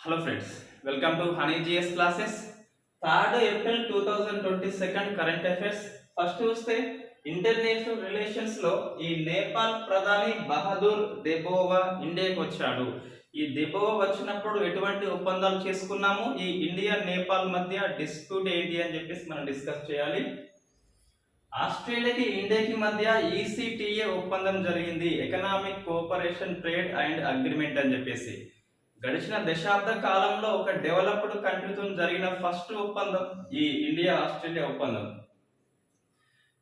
Hello friends, welcome to Honey GS classes. 3rd April 2022 current affairs. First చూస్తే international relations లో ఈ నేపాల్ ప్రధాని బహదూర్ దెబోవా ఇండియాకి వచ్చాడు. ఈ దెబోవా వచ్చినప్పుడు ఎటువంటి ఒప్పందాలు చేసుకున్నాము, ఈ ఇండియా నేపాల్ మధ్య డిస్ప్యూట్ ఏంటి అని చెప్పేసి మనం డిస్కస్ చేయాలి. ఆస్ట్రేలియాకి ఇండియాకి మధ్య ఈసీటీఏ ఒప్పందం జరిగింది, economic cooperation trade and agreement అని చెప్పేసి. గడిచిన దశాబ్ద కాలంలో ఒక డెవలప్డ్ కంట్రీతో జరిగిన ఫస్ట్ ఒప్పందం ఈ ఇండియా ఆస్ట్రేలియా ఒప్పందం.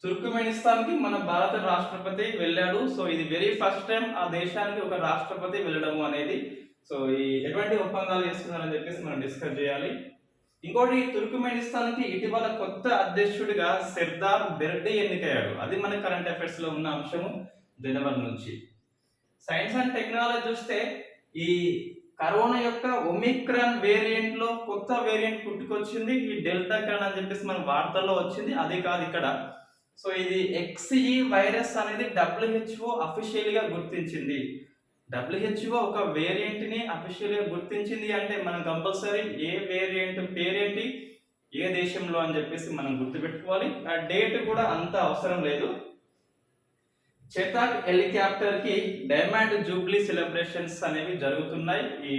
తుర్క్మెనిస్తాన్కి మన భారత రాష్ట్రపతి వెళ్ళాడు. సో ఇది వెరీ ఫస్ట్ టైం ఆ దేశానికి ఒక రాష్ట్రపతి వెళ్ళడము అనేది. సో ఈ ఎటువంటి ఒప్పందాలు చేస్తున్నారని చెప్పేసి మనం డిస్కస్ చేయాలి. ఇంకోటి, తుర్క్మెనిస్తాన్కి ఇటీవల కొత్త అధ్యక్షుడిగా సర్దార్ బెర్డీ ఎన్నికయ్యాడు. అది మన కరెంట్ అఫైర్స్ లో ఉన్న అంశము జనవరి నుంచి. సైన్స్ అండ్ టెక్నాలజీ చూస్తే ఈ కరోనా యొక్క ఒమిక్రాన్ వేరియంట్ లో కొత్త వేరియంట్ పుట్టుకొచ్చింది, ఈ డెల్టా క్రాన్ అని చెప్పేసి మన వార్తల్లో వచ్చింది. అది కాదు ఇక్కడ. సో ఇది XE వైరస్ అనేది WHO అఫీషియల్ గా గుర్తించింది. WHO ఒక వేరియంట్ ని అఫీషియల్ గా గుర్తించింది అంటే మనం కంపల్సరీ ఏ వేరియంట్ పేరేంటి, ఏ దేశంలో అని చెప్పేసి మనం గుర్తుపెట్టుకోవాలి. ఆ డేట్ కూడా అంత అవసరం లేదు. చేతాక్ హెలికాప్టర్ కి డైమండ్ జూబ్లీ సెలబ్రేషన్స్ అనేవి జరుగుతున్నాయి. ఈ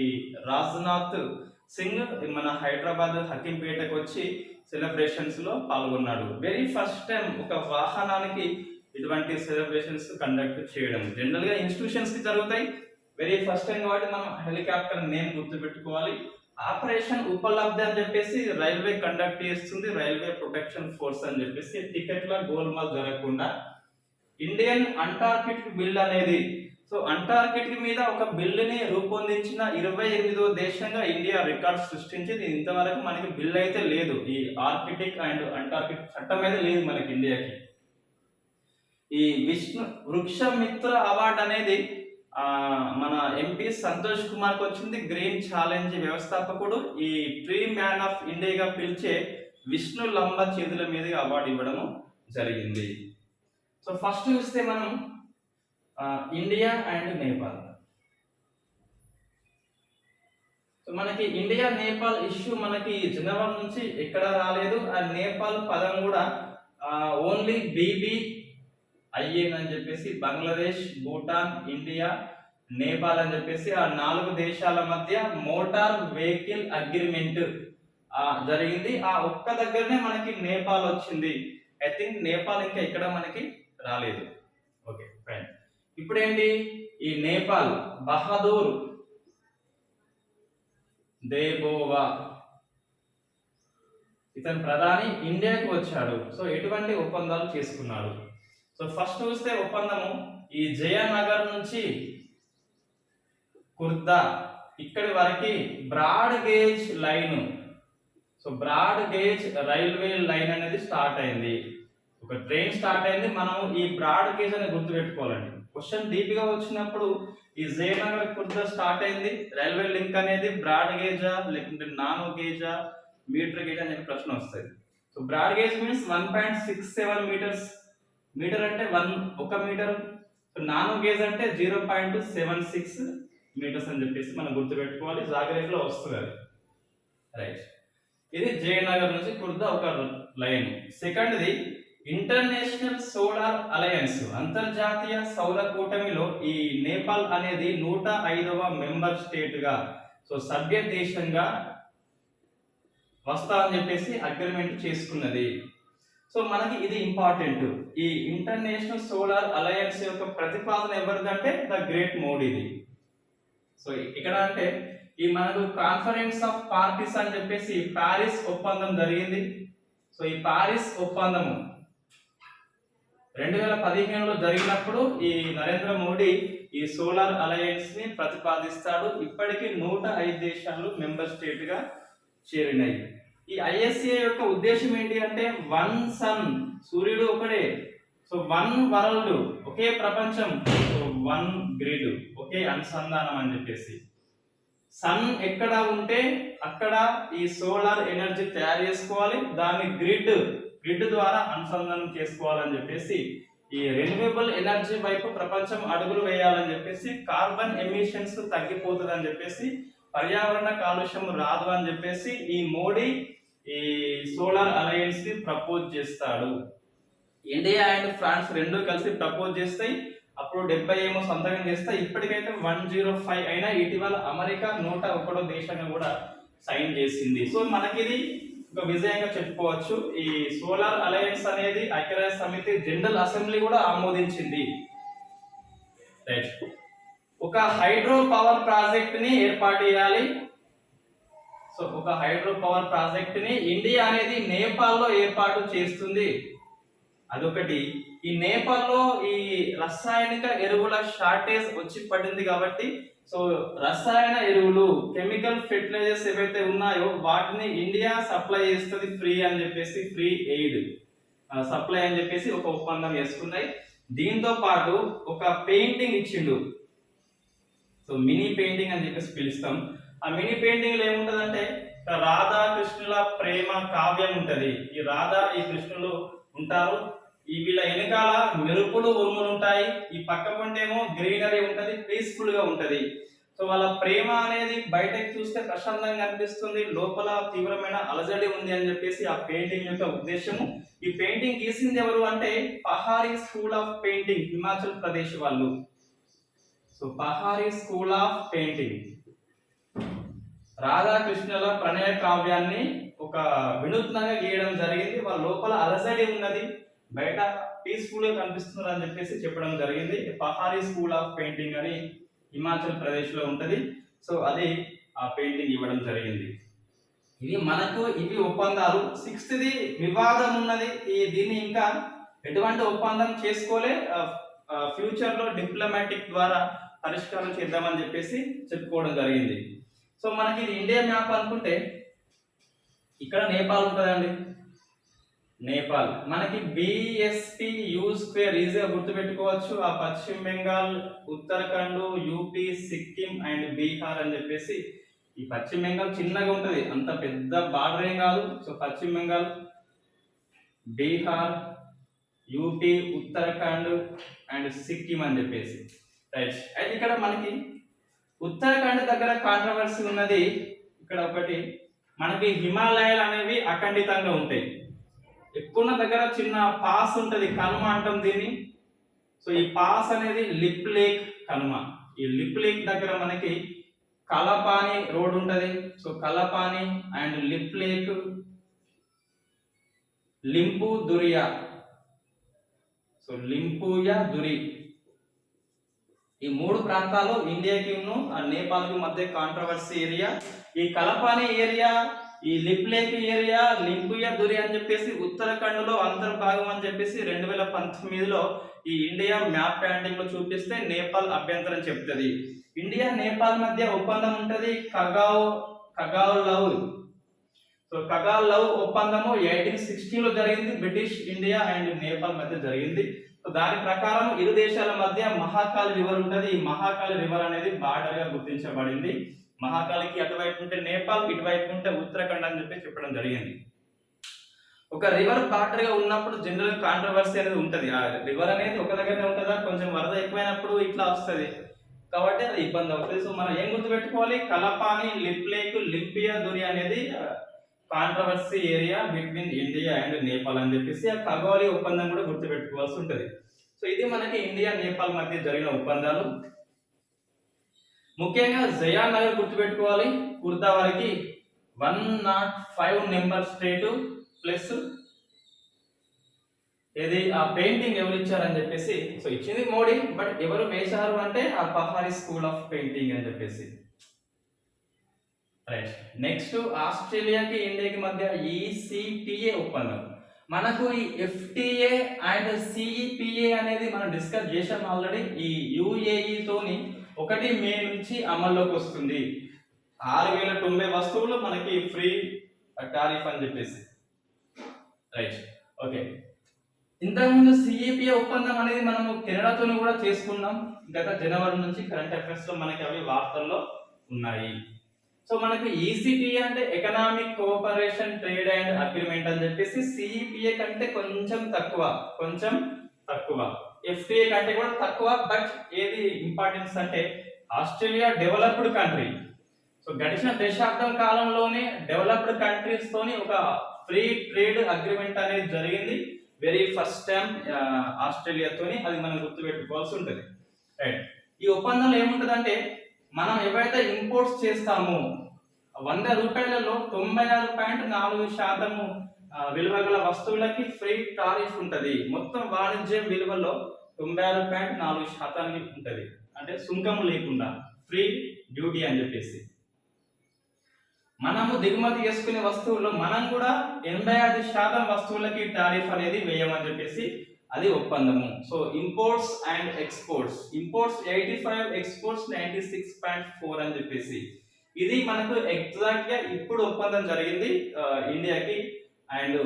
రాజ్నాథ్ సింగ్ మన హైదరాబాద్ హకీంపేటకు వచ్చి సెలబ్రేషన్స్ లో పాల్గొన్నాడు. వెరీ ఫస్ట్ టైం ఒక వాహనానికి ఇటువంటి సెలబ్రేషన్స్ కండక్ట్ చేయడం. జనరల్ గా ఇన్స్టిట్యూషన్స్ కి జరుగుతాయి, వెరీ ఫస్ట్ టైం కాబట్టి మనం హెలికాప్టర్ నేమ్ గుర్తుపెట్టుకోవాలి. ఆపరేషన్ ఉపలబ్ధి అని చెప్పేసి రైల్వే కండక్ట్ చేస్తుంది, రైల్వే ప్రొటెక్షన్ ఫోర్స్ అని చెప్పేసి. టికెట్ల గోల్మాల్ జరగకుండా ఇండియన్ అంటార్కిటిక్ బిల్ అనేది, సో అంటార్కిటిక్ మీద ఒక బిల్లుని రూపొందించిన 28వ దేశంగా ఇండియా రికార్డ్ సృష్టించింది. ఇంతవరకు మనకి బిల్ అయితే లేదు, ఈ ఆర్కిటిక్ అండ్ అంటార్కిటిక్ చట్టం అయితే లేదు మనకి ఇండియాకి. ఈ విష్ణు వృక్షమిత్ర అవార్డు అనేది మన ఎంపీ సంతోష్ కుమార్ కి వచ్చింది. గ్రీన్ ఛాలెంజ్ వ్యవస్థాపకుడు ఈ ట్రీ మ్యాన్ ఆఫ్ ఇండియాగా పిలిచే విష్ణు లంబ చేతుల మీదుగా అవార్డు ఇవ్వడము జరిగింది. సో ఫస్ట్ చూస్తే మనం ఇండియా అండ్ నేపాల్. సో మనకి ఇండియా నేపాల్ ఇష్యూ మనకి జనవరి నుంచి ఎక్కడ రాలేదు. ఆ నేపాల్ పదం కూడా ఓన్లీ BBIN అని చెప్పేసి బంగ్లాదేశ్, భూటాన్, ఇండియా, నేపాల్ అని చెప్పేసి ఆ 4 దేశాల మధ్య మోటార్ వెహికల్ అగ్రిమెంట్ జరిగింది. ఆ ఒక్క దగ్గరనే మనకి నేపాల్ వచ్చింది. ఐ థింక్ నేపాల్ ఇంకా ఇక్కడ మనకి రాలేదు. Okay fine. ఇప్పుడు ఏంటి, ఈ నేపాల్ బహదూర్ దేబోవా ఇతను ప్రధాని ఇండియాకి వచ్చాడు. సో ఎటువంటి ఒప్పందాలు చేసుకున్నాడు? సో ఫస్ట్ చూస్తే ఒప్పందము ఈ జయనగర్ నుంచి కుర్దా ఇక్కడి వరకు broad gauge line, so broad gauge railway line అనేది స్టార్ట్ అయింది. ఒక ట్రైన్ స్టార్ట్ అయింది. మనం ఈ బ్రాడ్ గేజ్ అని గుర్తుపెట్టుకోవాలండి. క్వశ్చన్ డీప్ గా వచ్చినప్పుడు ఈ జయనగర్ కుర్దా స్టార్ట్ అయింది, రైల్వే లింక్ అనేది బ్రాడ్ గేజా లేకుంటే నానో గేజా మీటర్ గేజ్ అనే ప్రశ్న వస్తుంది. So broad gauge means 1.67 metres. Metre అంటే 1 మీటర్. సో నానో గేజ్ అంటే 0.76 మీటర్స్ అని చెప్పేసి మనం గుర్తుపెట్టుకోవాలి. జాగ్రత్తలో వస్తుంది అది. రైట్, ఇది జయనగర్ నుంచి కుర్దా ఒక లైన్. సెకండ్ది ఇంటర్నేషనల్ సోలార్ అలయన్స్, అంతర్జాతీయ సౌర కూటమిలో ఈ నేపాల్ అనేది 105వ మెంబర్ స్టేట్ గా, సో సభ్య దేశంగా వస్తా అని చెప్పేసి అగ్రిమెంట్ చేసుకున్నది. సో మనకి ఇది ఇంపార్టెంట్. ఈ ఇంటర్నేషనల్ సోలార్ అలయన్స్ యొక్క ప్రతిపాదన ఎవరిదంటే ద గ్రేట్ మోడీది. సో ఇక్కడ అంటే ఈ మనకు కాన్ఫరెన్స్ ఆఫ్ పార్టీస్ అని చెప్పేసి ప్యారిస్ ఒప్పందం జరిగింది. సో ఈ ప్యారిస్ ఒప్పందము 2015లో జరిగినప్పుడు ఈ నరేంద్ర మోడీ ఈ సోలార్ అలయన్స్ ని ప్రతిపాదిస్తాడు. ఇప్పటికీ 105 దేశాలు మెంబర్ స్టేట్ గా చేరినాయి. ఈ ISA యొక్క ఉద్దేశం ఏంటి అంటే వన్ సన్, సూర్యుడు ఒకడే, సో వన్ వరల్డ్, ఒకే ప్రపంచం, సో వన్ గ్రిడ్, ఒకే అనుసంధానం అని చెప్పేసి. సన్ ఎక్కడ ఉంటే అక్కడ ఈ సోలార్ ఎనర్జీ తయారు చేసుకోవాలి, దాన్ని గ్రిడ్ ద్వారా అనుసంధానం చేసుకోవాలని చెప్పేసి ఈ రెన్యూవబుల్ ఎనర్జీ వైపు ప్రపంచం అడుగులు వేయాలని చెప్పేసి, కార్బన్ ఎమిషన్స్ తగ్గిపోతుంది అని చెప్పేసి పర్యావరణ కాలుష్యం రాదు అని చెప్పేసి ఈ మోడీ ఈ సోలార్ అలయన్స్ ని ప్రపోజ్ చేస్తాడు. ఇండియా అండ్ ఫ్రాన్స్ రెండు కలిసి ప్రపోజ్ చేస్తాయి. అప్పుడు 70 ఏమో సంతకం చేస్తే ఇప్పటికైతే 105 అయినా ఇటీవల అమెరికా 101 దేశంగా కూడా సైన్ చేసింది. సో మనకి ఇది ఒక విజయంగా చెప్పుకోవచ్చు. ఈ సోలార్ అలయన్స్ అనేది ఐక్యరాజ్య సమితి జనరల్ అసెంబ్లీ కూడా ఆమోదించింది. రైట్. ఒక హైడ్రో పవర్ ప్రాజెక్ట్ ని ఏర్పాటు చేయాలి. సో ఒక హైడ్రో పవర్ ప్రాజెక్ట్ ని ఇండియా అనేది నేపాల్లో ఏర్పాటు చేస్తుంది. అదొకటి. ఈ నేపాల్లో ఈ రసాయనిక ఎరువుల షార్టేజ్ వచ్చి పడింది కాబట్టి సో రసాయన ఎరువులు కెమికల్ ఫెర్టిలైజర్స్ ఏవైతే ఉన్నాయో వాటిని ఇండియా సప్లై చేస్తుంది ఫ్రీ అని చెప్పేసి, ఫ్రీ ఎయిడ్ సప్లై అని చెప్పేసి ఒక ఒప్పందం చేసుకున్నాయి. దీంతో పాటు ఒక పెయింటింగ్ ఇచ్చిండు. సో మినీ పెయింటింగ్ అని చెప్పేసి పిలుస్తాం. ఆ మినీ పెయింటింగ్ లో ఏముంటదంటే రాధా కృష్ణుల ప్రేమ కావ్యం ఉంటది. ఈ రాధా ఈ కృష్ణులు ఉంటారు. ఈ వీళ్ళ వెనకాల మెరుపులు ఉరుములు ఉంటాయి. ఈ పక్క పంటేమో గ్రీనరీ ఉంటది, పీస్ఫుల్ గా ఉంటది. సో వాళ్ళ ప్రేమ అనేది బయటకు చూస్తే ప్రశాంతంగా అనిపిస్తుంది, లోపల తీవ్రమైన అలజడి ఉంది అని చెప్పేసి ఆ పెయింటింగ్ యొక్క ఉద్దేశము. ఈ పెయింటింగ్ గీసింది ఎవరు అంటే Pahari school of painting, Himachal Pradesh వాళ్ళు. So Pahari school of painting రాధాకృష్ణుల ప్రణయ కావ్యాన్ని ఒక వినూత్నంగా గీయడం జరిగింది. వాళ్ళ లోపల అలజడి ఉన్నది, బయట పీస్ఫుల్ గా కనిపిస్తున్నారు అని చెప్పేసి చెప్పడం జరిగింది. పహారీ స్కూల్ ఆఫ్ పెయింటింగ్ అని హిమాచల్ ప్రదేశ్ లో ఉంటది. సో అది ఆ పెయింటింగ్ ఇవ్వడం జరిగింది. ఇవి ఒప్పందాలు. 6th వివాదం ఉన్నది. దీన్ని ఇంకా ఎటువంటి ఒప్పందం చేసుకోలే, ఫ్యూచర్ లో డిప్లొమాటిక్ ద్వారా పరిష్కారం చేద్దామని చెప్పేసి చెప్పుకోవడం జరిగింది. సో మనకి ఇది ఇండియా మ్యాప్ అనుకుంటే ఇక్కడ నేపాల్ ఉంటుందండి. నేపాల్ మనకి BSP U² ఈజీగా గుర్తుపెట్టుకోవచ్చు. ఆ పశ్చిమ బెంగాల్, ఉత్తరాఖండ్, యూపీ, సిక్కిం అండ్ బీహార్ అని చెప్పేసి. ఈ పశ్చిమ బెంగాల్ చిన్నగా ఉంటది, అంత పెద్ద బార్డర్ ఏం కాదు. సో పశ్చిమ బెంగాల్, బీహార్, యూపీ, ఉత్తరాఖండ్ అండ్ సిక్కిం అని చెప్పేసి. రైట్. అయితే ఇక్కడ మనకి ఉత్తరాఖండ్ దగ్గర కాంట్రవర్సీ ఉన్నది. ఇక్కడ ఒకటి మనకి హిమాలయాలు అనేవి అఖండితంగా ఉంటాయి. ఎక్కువ దగ్గర చిన్న పాస్ ఉంటది, కనుమ అంటాం దీన్ని. సో ఈ పాస్ అనేది లిప్ లేక్ కనుమ. ఈ లిప్ లేక్ దగ్గర మనకి కలపాని రోడ్ ఉంటది. So Kalapani and Lipulekh, Limpiyadhura. So Limpiyadhura, ఈ 3 ప్రాంతాలు ఇండియాకి నేపాల్కి మధ్య కాంట్రవర్సీ ఏరియా. ఈ కలపాని ఏరియా, ఈ Lipulekh area, Limpiyadhura అని చెప్పేసి ఉత్తరాఖండ్ లో అంతర్భాగం అని చెప్పేసి 2019లో ఈ ఇండియా మ్యాప్ పెయింటింగ్ లో చూపిస్తే నేపాల్ అభ్యంతరం చెప్తుంది. ఇండియా నేపాల్ మధ్య ఒప్పందం ఉంటది, కగావ్ లవ్. సో కగావ్ లవ్ ఒప్పందము 1860లో జరిగింది. బ్రిటిష్ ఇండియా అండ్ నేపాల్ మధ్య జరిగింది. సో దాని ప్రకారం ఇరు దేశాల మధ్య మహాకాళి రివర్ ఉంటది. ఈ మహాకాళి రివర్ అనేది బార్డర్ గా గుర్తించబడింది. మహాకాళికి అటువైపు ఉంటే నేపాల్, ఇటువైపు ఉంటే ఉత్తరాఖండ్ అని చెప్పి చెప్పడం జరిగింది. ఒక రివర్ బార్డర్ గా ఉన్నప్పుడు జనరల్ కాంట్రవర్సీ అనేది ఉంటది. ఆ రివర్ అనేది ఒక దగ్గరనే ఉంటుందా, కొంచెం వరద ఎక్కువైనప్పుడు ఇట్లా వస్తుంది కాబట్టి అది ఇబ్బంది అవుతుంది. సో మనం ఏం గుర్తుపెట్టుకోవాలి, కలపాని, లిప్ లేక్, లింపియా దురి అనేది controversy area between India and Nepal అని చెప్పేసి ఆ కగోలి ఒప్పందం కూడా గుర్తుపెట్టుకోవాల్సి ఉంటుంది. సో ఇది మనకి ఇండియా నేపాల్ మధ్య జరిగిన ఒప్పందాలు. ముఖ్యంగా జయానగర్ గుర్తుపెట్టుకోవాలి. కుర్తా వారికి 105 నెంబర్ స్టేట్ ప్లస్ ఇది ఆ పెయింటింగ్ ఎవరు ఇచ్చారని చెప్పేసి. సో ఇచ్చింది మోడీ, బట్ ఎవరు వేశారు అంటే ఆ పహారీ స్కూల్ ఆఫ్ పెయింటింగ్ అని చెప్పేసి. రైట్. నెక్స్ట్ ఆస్ట్రేలియాకి ఇండియాకి మధ్య ECPA ఒప్పందం. మనకు ఈ FTA అండ్ CEPA అనేది మనం డిస్కస్ చేసాం ఆల్రెడీ. ఈ UAE తోని 1 మే నుంచి అమల్లోకి వస్తుంది. 6090 వస్తువులు మనకి ఫ్రీ టారిఫ్ అని చెప్పేసి. రైట్. ఓకే. ఇంతకుముందు CEPA ఒప్పందం అనేది మనము కెనడాతోని కూడా చేసుకున్నాం. గత జనవరి నుంచి కరెంట్ అఫైర్స్ లో మనకి అవి వార్తల్లో ఉన్నాయి. సో మనకి ECPA అంటే economic cooperation trade and agreement అని చెప్పేసి. CEPA కంటే కొంచెం తక్కువ. FTA కంటే కూడా తక్కువ. బట్ ఏది ఇంపార్టెన్స్ అంటే ఆస్ట్రేలియా డెవలప్డ్ కంట్రీ. సో గడిచిన దశాబ్దం కాలంలోనే డెవలప్డ్ కంట్రీస్ తోని ఒక ఫ్రీ ట్రేడ్ అగ్రిమెంట్ అనేది జరిగింది. వెరీ ఫస్ట్ టైం ఆస్ట్రేలియాతోని, అది మనం గుర్తుపెట్టుకోవాల్సి ఉంటుంది. రైట్. ఈ ఒప్పందంలో ఏముంటుందంటే, మనం ఏవైతే ఇంపోర్ట్స్ చేస్తామో 100 రూపాయలలో 96.4% విలువ గల వస్తువులకి ఫ్రీ టారిఫ్ ఉంటుంది. మొత్తం వాణిజ్య విలువలో 96.4% ఉంటుంది. అంటే సుంకం లేకుండా, ఫ్రీ డ్యూటీ అని చెప్పేసి. మనము దిగుమతి చేసుకునే వస్తువుల్లో మనం కూడా 85% వస్తువులకి టారిఫ్ అనేది వేయమని చెప్పేసి అది ఒప్పందము. So imports and exports, imports 85, exports 96.4 అని చెప్పేసి ఇది మనకు ఎగ్జాక్ట్ గా ఇప్పుడు ఒప్పందం జరిగింది ఇండియాకి అండ్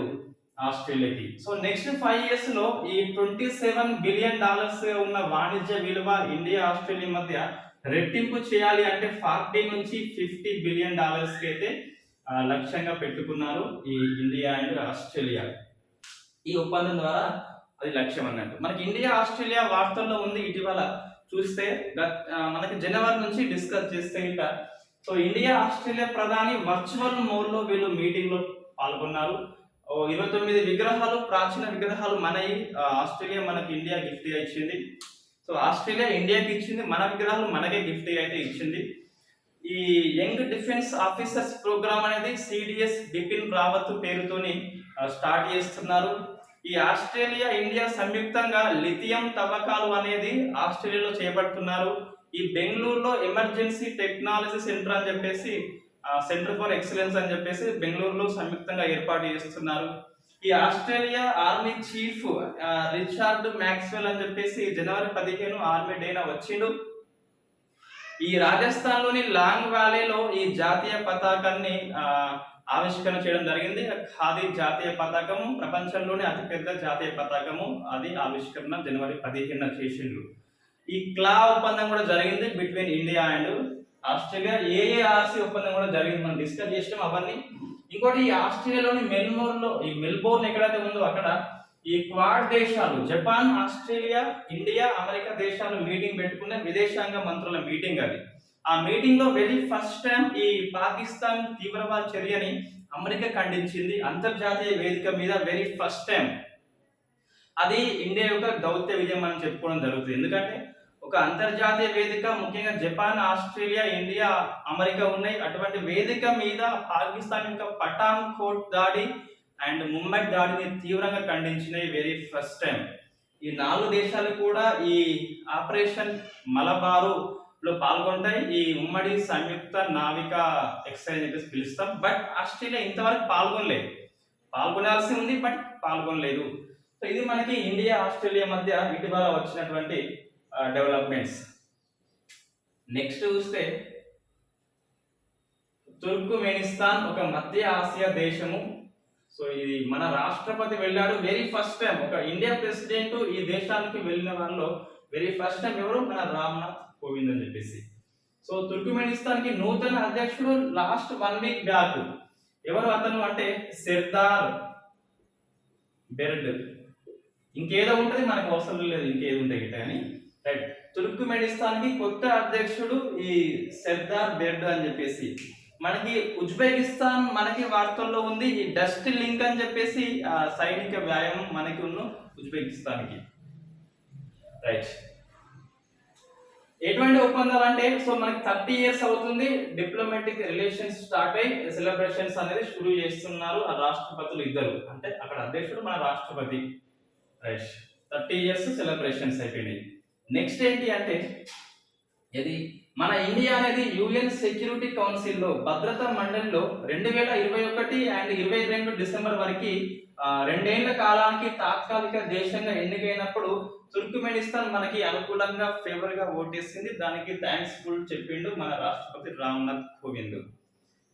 ఆస్ట్రేలియాకి. సో నెక్స్ట్ 5 years లో ఈ $27 బిలియన్ ఉన్న వాణిజ్య విలువ ఇండియా ఆస్ట్రేలియా మధ్య రెట్టింపు చేయాలి అంటే 40 నుంచి $50 బిలియన్ కి అయితే లక్ష్యంగా పెట్టుకున్నారు ఈ ఇండియా అండ్ ఆస్ట్రేలియా. ఈ ఒప్పందం ద్వారా అది లక్ష్యం అన్నట్టు. మనకి ఇండియా ఆస్ట్రేలియా వార్తల్లో ఉంది. ఇటీవల చూస్తే మనకి జనవరి నుంచి డిస్కస్ చేస్తే ఇంకా, సో ఇండియా ఆస్ట్రేలియా ప్రధాని వర్చువల్ మోడ్ లో వీళ్ళు మీటింగ్ లో పాల్గొన్నారు. 29 విగ్రహాలు, ప్రాచీన విగ్రహాలు మనవి ఆస్ట్రేలియా మనకి ఇండియా గిఫ్ట్ గా ఇచ్చింది. సో ఆస్ట్రేలియా ఇండియాకి ఇచ్చింది, మన విగ్రహాలు మనకే గిఫ్ట్ గా అయితే ఇచ్చింది. ఈ యంగ్ డిఫెన్స్ ఆఫీసర్స్ ప్రోగ్రామ్ అనేది సిడిఎస్ బిపిన్ రావత్ పేరుతోని స్టార్ట్ చేస్తున్నారు. ఈ ఆస్ట్రేలియా ఇండియా సంయుక్తంగా లిథియం తవ్వకాలు అనేది ఆస్ట్రేలియాలో చేపడుతున్నారు. ఈ బెంగళూరులో ఎమర్జెన్సీ టెక్నాలజీ సెంటర్ అని చెప్పేసి, సెంటర్ ఫర్ ఎక్సలెన్స్ అని చెప్పేసి బెంగళూరులో సంయుక్తంగా ఏర్పాటు చేస్తున్నారు. ఈ Australia army chief Richard Maxwell అని చెప్పేసి జనవరి 15 ఆర్మీ డేన వచ్చిండు. ఈ రాజస్థాన్ లోని లాంగ్ వ్యాలీలో ఈ జాతీయ పతాకాన్ని ఆవిష్కరణ చేయడం జరిగింది. ఖాదీ జాతీయ పతాకము ప్రపంచంలోనే అతిపెద్ద జాతీయ పతాకము, అది ఆవిష్కరణ జనవరి 15 చేసిండ్రు. ఈ క్లా ఒప్పందం కూడా జరిగింది బిట్వీన్ ఇండియా అండ్ ఆస్ట్రేలియా. ఏఏఆర్సి ఒప్పందం కూడా జరిగింది, మనం డిస్కస్ చేసినాం అవన్నీ. ఇంకోటి ఈ ఆస్ట్రేలియాలోని మెల్బోర్న్ ఎక్కడైతే ఉందో అక్కడ ఈ క్వాడ్ దేశాలు జపాన్, ఆస్ట్రేలియా, ఇండియా, అమెరికా దేశాలు మీటింగ్ పెట్టుకున్న విదేశాంగ మంత్రుల మీటింగ్ అది. ఆ మీటింగ్ లో వెరీ ఫస్ట్ టైం ఈ పాకిస్తాన్ తీవ్రవాద చర్యని అమెరికా ఖండించింది అంతర్జాతీయ వేదిక మీద. వెరీ ఫస్ట్ టైం అది ఇండియా యొక్క దౌత్య విజయం అని చెప్పుకోవడం జరుగుతుంది. ఎందుకంటే ఒక అంతర్జాతీయ వేదిక, ముఖ్యంగా జపాన్, ఆస్ట్రేలియా, ఇండియా, అమెరికా ఉన్నాయి. అటువంటి వేదిక మీద పాకిస్తాన్ యొక్క పఠాన్ కోట్ దాడి అండ్ ముంబై దాడిని తీవ్రంగా ఖండించినాయి వెరీ ఫస్ట్ టైం. ఈ 4 దేశాలు కూడా ఈ ఆపరేషన్ మలబారు లో పాల్గొంటాయి. ఈ ఉమ్మడి సంయుక్త నావికా ఎక్సర్సైజ్ చెప్పేసి పిలుస్తాం. బట్ ఆస్ట్రేలియా ఇంతవరకు పాల్గొనాల్సి ఉంది, బట్ పాల్గొనలేదు. సో ఇది మనకి ఇండియా ఆస్ట్రేలియా మధ్య ఇటీవల వచ్చినటువంటి డెవలప్మెంట్స్. నెక్స్ట్ చూస్తే తుర్క్మెనిస్తాన్ ఒక మధ్య ఆసియా దేశము. సో ఇది మన రాష్ట్రపతి వెళ్ళాడు వెరీ ఫస్ట్ టైం. ఒక ఇండియా ప్రెసిడెంట్ ఈ దేశానికి వెళ్ళిన వాళ్ళలో వెరీ ఫస్ట్ టైం ఎవరు, మన రామ్నాథ్ కోవింద్ అని చెప్పేసి. సో తుర్క్మెనిస్తాన్ కి నూతన అధ్యక్షుడు లాస్ట్ 1 week బ్యాక్. ఎవరు అతను అంటే సర్దార్ బెర్డ్. ఇంకేదో ఉంటుంది, మనకు అవసరం లేదు ఇంకేదో ఉంటాయి గిట్ట కానీ. రైట్. తుర్క్మెనిస్తాన్ కి కొత్త అధ్యక్షుడు ఈ సర్దార్ బెర్డ్ అని చెప్పేసి. మనకి ఉజ్బెకిస్తాన్ మనకి వార్తల్లో ఉంది. ఈ డస్ట్ లింక్ అని చెప్పేసి సైనిక వ్యాయామం మనకి ఉన్న ఉజ్బెకిస్తాన్ కి. రైట్. ఎటువంటి ఒప్పందాలు అంటే, సో మనకి 30 years అవుతుంది డిప్లొమాటిక్ రిలేషన్స్ స్టార్ట్ అయ్యి సెలబ్రేషన్స్ అనేది షురూ చేస్తున్నారు ఆ రాష్ట్రపతులు ఇద్దరు. అంటే అక్కడ అధ్యక్షుడు మన రాష్ట్రపతి. రైట్. 30 years సెలబ్రేషన్స్ అయిపోయినాయి. నెక్స్ట్ ఏంటి అంటే, ఇది మన ఇండియా అనేది యుఎన్ సెక్యూరిటీ కౌన్సిల్లో భద్రతా మండలిలో 2021 అండ్ 22 డిసెంబర్ వరకు 2 ఏళ్ల కాలానికి తాత్కాలిక దేశంగా ఎన్నికైనప్పుడు తుర్క్మెనిస్తాన్ మనకి అనుకూలంగా ఫేవర్ గా ఓటేసింది. దానికి థ్యాంక్స్ ఫుల్ చెప్పిండు మన రాష్ట్రపతి రామ్నాథ్ కోవింద్.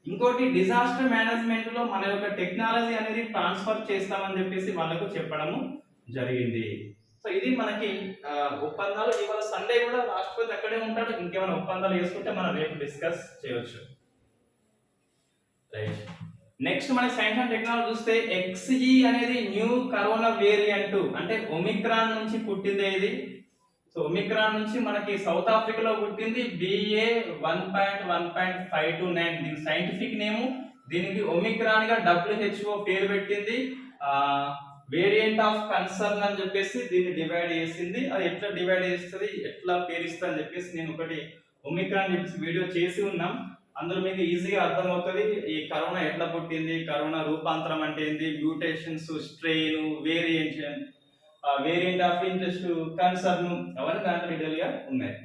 ఇంకోటి డిజాస్టర్ మేనేజ్మెంట్ లో మన యొక్క టెక్నాలజీ అనేది ట్రాన్స్ఫర్ చేస్తామని చెప్పేసి వాళ్ళకు చెప్పడము జరిగింది. సో ఇది మనకి ఒప్పందాలు. ఇవాళ సండే కూడా రాష్ట్రపతి అక్కడే ఉంటాడు. ఇంకేమైనా ఒప్పందాలు వేసుకుంటే మనం రేపు డిస్కస్ చేయవచ్చు. రైట్. నెక్స్ట్ మన సైన్స్ అండ్ టెక్నాలజీ చూస్తే XE అనేది న్యూ కరోనా వేరియంట్, అంటే ఒమిక్రాన్ నుంచి పుట్టిందే ఇది. సో ఒమిక్రాన్ నుంచి మనకి సౌత్ ఆఫ్రికాలో పుట్టింది BA.1.1.529. దీని సైంటిఫిక్ నేము, దీనికి ఒమిక్రాన్ గా WHO పేరు పెట్టింది. వేరియంట్ ఆఫ్ కన్సర్న్ అని చెప్పేసి దీన్ని డివైడ్ చేసింది. అది ఎట్లా డివైడ్ చేస్తుంది, ఎట్లా పేరిస్తుంది అని చెప్పేసి నేను ఒకటి ఒమిక్రాన్ చెప్పేసి వీడియో చేసి ఉన్నాం. అందులో మీకు ఈజీగా అర్థమవుతుంది ఈ కరోనా ఎట్లా పుట్టింది, కరోనా రూపాంతరం అంటే ఏంది, mutations, strain, variant of interest, concern, అవన్నీ దాంట్లో డీటెయిల్ గా ఉన్నాయి.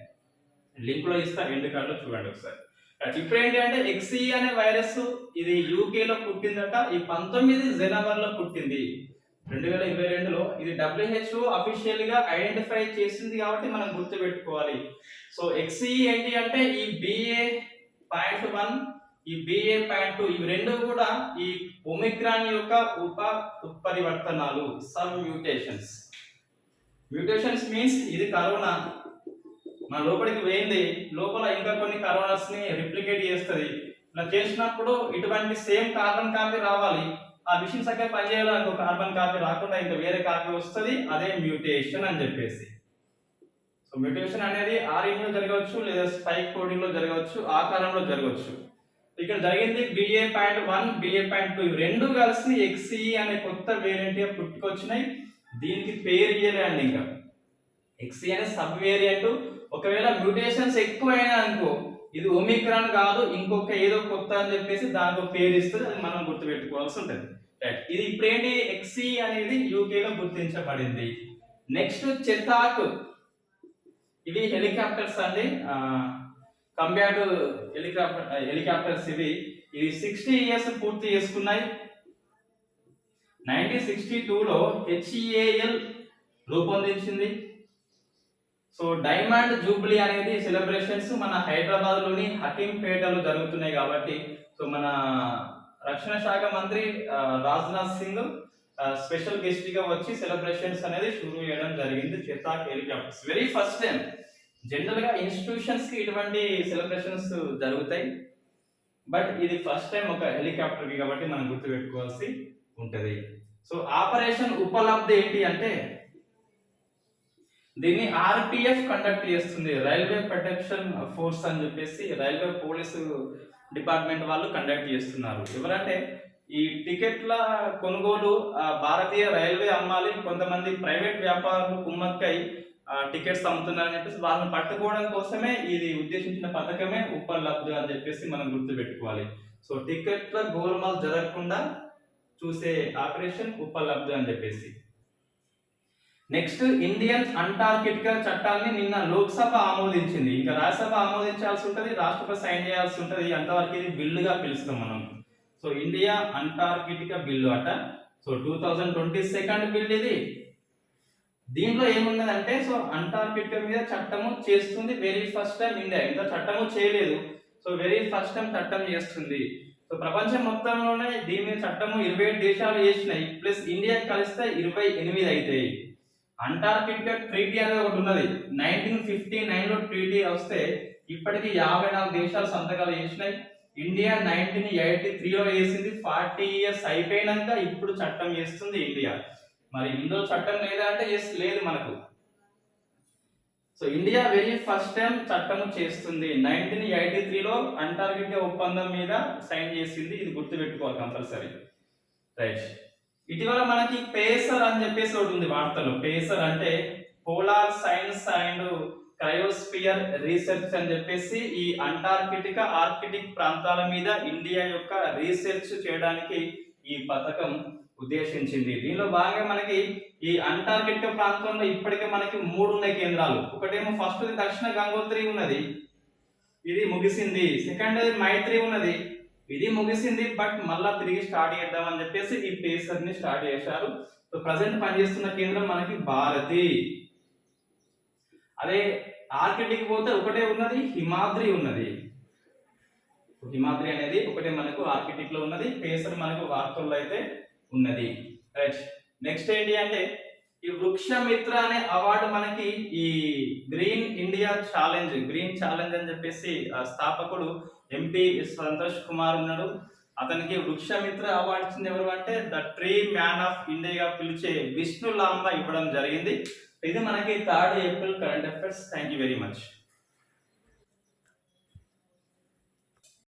లింక్ లో ఇస్తా, ఎండ్ కార్డ్ లో చూడండి ఒకసారి. ఇప్పుడు ఏంటి అంటే XE అనే వైరస్ ఇది UK లో పుట్టిందట. ఈ 19 జనవరిలో పుట్టింది 2022లో. ఇది WHO అఫీషియల్ గా ఐడెంటిఫై చేసింది కాబట్టి మనం గుర్తు పెట్టుకోవాలి. సో XE ఏంటి అంటే ఈ BA.1 ఈ BA.2 ఇవి రెండు కూడా ఈ ఒమిక్రాన్ యొక్క ఉత్పరివర్తనాలు, సబ్ మ్యూటేషన్స్. మ్యూటేషన్స్ మీన్స్ ఇది కరోనా మన లోపలికి పోయింది, లోపల ఇంకా కొన్ని కరోనాస్ ని రిప్లికేట్ చేస్తుంది. ఇలా చేసినప్పుడు ఇటువంటి సేమ్ కార్బన్ కాపీ రావాలి. ఆ మిషన్ చక్కగా పనిచేయాలి, ఇంకో కార్బన్ కాపీ రాకుండా ఇంకా వేరే కాపీ వస్తుంది, అదే మ్యూటేషన్ అని చెప్పేసి. సో మ్యూటేషన్ అనేది RNA లో జరగవచ్చు, లేదా స్పైక్ ప్రోటీన్ లో జరగవచ్చు, ఆకారంలో జరగవచ్చు. ఇక్కడ జరిగింది BA.1 BA.2 రెండు కలిసి XE అనే కొత్త వేరియంట్ గా పుట్టుకొచ్చినాయి. దీనికి పేరు ఇయ్యలేండి ఇంకా. XE అనే సబ్ వేరియంట్. ఒకవేళ మ్యూటేషన్స్ ఎక్కువైనా అనుకో ఇది ఒమిక్రాన్ కాదు, ఇంకొక ఏదో కొత్త అని చెప్పేసి దానికి పేరు ఇస్తుంది, అది మనం గుర్తుపెట్టుకోవాల్సి ఉంటుంది. రైట్, ఇది ఇప్పుడేంటి XE అనేది UK లో గుర్తించబడింది. నెక్స్ట్ చెతాక్, ఇవి హెలికాప్టర్స్ అండి, కంబ్యాట్ హెలికాప్టర్స్. ఇవి 60 ఇయర్స్ పూర్తి చేసుకున్నాయి. 1962లో HAL రూపొందించింది. సో డైమండ్ జూబ్లీ అనేది సెలబ్రేషన్స్ మన హైదరాబాద్ లోని హకీంపేటలో జరుగుతున్నాయి కాబట్టి, సో మన రక్షణ శాఖ మంత్రి రాజ్నాథ్ సింగ్ స్పెషల్ గెస్ట్ గా వచ్చి సెలబ్రేషన్స్ అనేది షురూ చేయడం జరిగింది. Chetak helicopters very first time. General గా ఇన్స్టిట్యూషన్స్ కి ఇటువంటి సెలబ్రేషన్స్ జరుగుతాయి, బట్ ఇది ఫస్ట్ టైం ఒక హెలికాప్టర్ కి కాబట్టి మనం గుర్తుపెట్టుకోవాల్సి ఉంటది. సో ఆపరేషన్ ఉపలబ్ధి ఏంటి అంటే దీన్ని RPF కండక్ట్ చేస్తుంది, రైల్వే ప్రొటెక్షన్ ఫోర్స్ అని చెప్పేసి రైల్వే పోలీసు డిపార్ట్మెంట్ వాళ్ళు కండక్ట్ చేస్తున్నారు. ఎవరంటే ఈ టికెట్ల కొనుగోలు భారతీయ రైల్వే అమ్మాలి, కొంతమంది ప్రైవేట్ వ్యాపారులు కుమ్మక్కై టికెట్స్ అమ్ముతున్నారని చెప్పేసి వాళ్ళని పట్టుకోవడం కోసమే ఇది ఉద్దేశించిన పథకమే ఉపలబ్ధి అని చెప్పేసి మనం గుర్తుపెట్టుకోవాలి. సో టికెట్ల గోల్మాల్ జరగకుండా చూసే ఆపరేషన్ ఉపలబ్ధి అని చెప్పేసి. నెక్స్ట్ ఇండియన్ అంటార్కిటికా చట్టాన్ని నిన్న లోక్సభ ఆమోదించింది. ఇంకా రాజ్యసభ ఆమోదించాల్సి ఉంటుంది, రాష్ట్రపతి సైన్ చేయాల్సి ఉంటుంది. అంతవరకు ఇది బిల్లుగా పిలుస్తాం మనం. సో ఇండియా అంటార్కిటికా బిల్లు అట. సో 2022 బిల్ ఇది. దీంట్లో ఏమున్నదంటే సో అంటార్కిటికా మీద చట్టము చేస్తుంది వెరీ ఫస్ట్ టైం ఇండియా. ఇంకా చట్టము చేయలేదు, సో వెరీ ఫస్ట్ టైం చట్టం చేస్తుంది. సో ప్రపంచం మొత్తంలోనే దీని మీద చట్టము 27 దేశాలు చేసినాయి, ప్లస్ ఇండియా కలిస్తే 28 అవుతాయి. అంటార్కిటికా ట్రీటీ అనేది ఒకటి ఉన్నది. 1959లో ట్రీటీ వస్తే ఇప్పటికి 54 దేశాలు సంతకాలు చేసినాయి. ఇండియా 1983లో వేసింది. 40 ఇయర్స్ అయిపోయినాక ఇప్పుడు చట్టం చేస్తుంది ఇండియా. మరి ఇందులో చట్టం లేదా అంటే ఎస్, లేదు మనకు. So India very first time చట్టం చేస్తుంది. 1983లో అంటార్కిటికా ఒప్పందం మీద సైన్ చేసింది. ఇది గుర్తుపెట్టుకోవాలి కంపల్సరీ. రైట్, ఇటీవల మనకి పేసర్ అని చెప్పేసి ఒకటి ఉంది వార్తలు. పేసర్ అంటే పోలార్ సైన్స్ అండ్ క్రయోస్ఫియర్ రీసెర్చ్ అని చెప్పేసి ఈ అంటార్కిటికా ఆర్కిటిక్ ప్రాంతాల మీద ఇండియా యొక్క రీసెర్చ్ చేయడానికి ఈ పథకం ఉద్దేశించింది. దీనిలో భాగంగా మనకి ఈ అంటార్కిటికా ప్రాంతంలో ఇప్పటికే మనకి 3 ఉన్నాయి కేంద్రాలు. ఒకటేమో ఫస్ట్ దక్షిణ గంగోత్రి ఉన్నది, ఇది ముగిసింది. సెకండ్ మైత్రి ఉన్నది, ఇది ముగిసింది. బట్ మళ్ళా తిరిగి స్టార్ట్ చేద్దాం అని చెప్పేసి ఈ పేసర్ ని స్టార్ట్ చేశారు. సో ప్రజెంట్ పనిచేస్తున్న కేంద్రం మనకి భారతి. అదే ఆర్కిటిక్ పోతే ఒకటే ఉన్నది, హిమాద్రి ఉన్నది. హిమాద్రి అనేది ఒకటే మనకు ఆర్కిటిక్ లో ఉన్నది. పేసర్ మనకు వార్తల్లో అయితే ఉన్నది. రైట్, నెక్స్ట్ ఏంటి అంటే ఈ వృక్షమిత్ర అనే అవార్డు మనకి ఈ green India challenge, green challenge అని చెప్పేసి స్థాపకుడు MP సంతోష్ కుమార్ ఉన్నాడు. అతనికి వృక్షమిత్ర అవార్డు ఇచ్చింది ఎవరు అంటే the tree man of India పిలిచే విష్ణు లాంబా ఇవ్వడం జరిగింది. ఇది మనకి 3rd April current affairs. Thank you very much.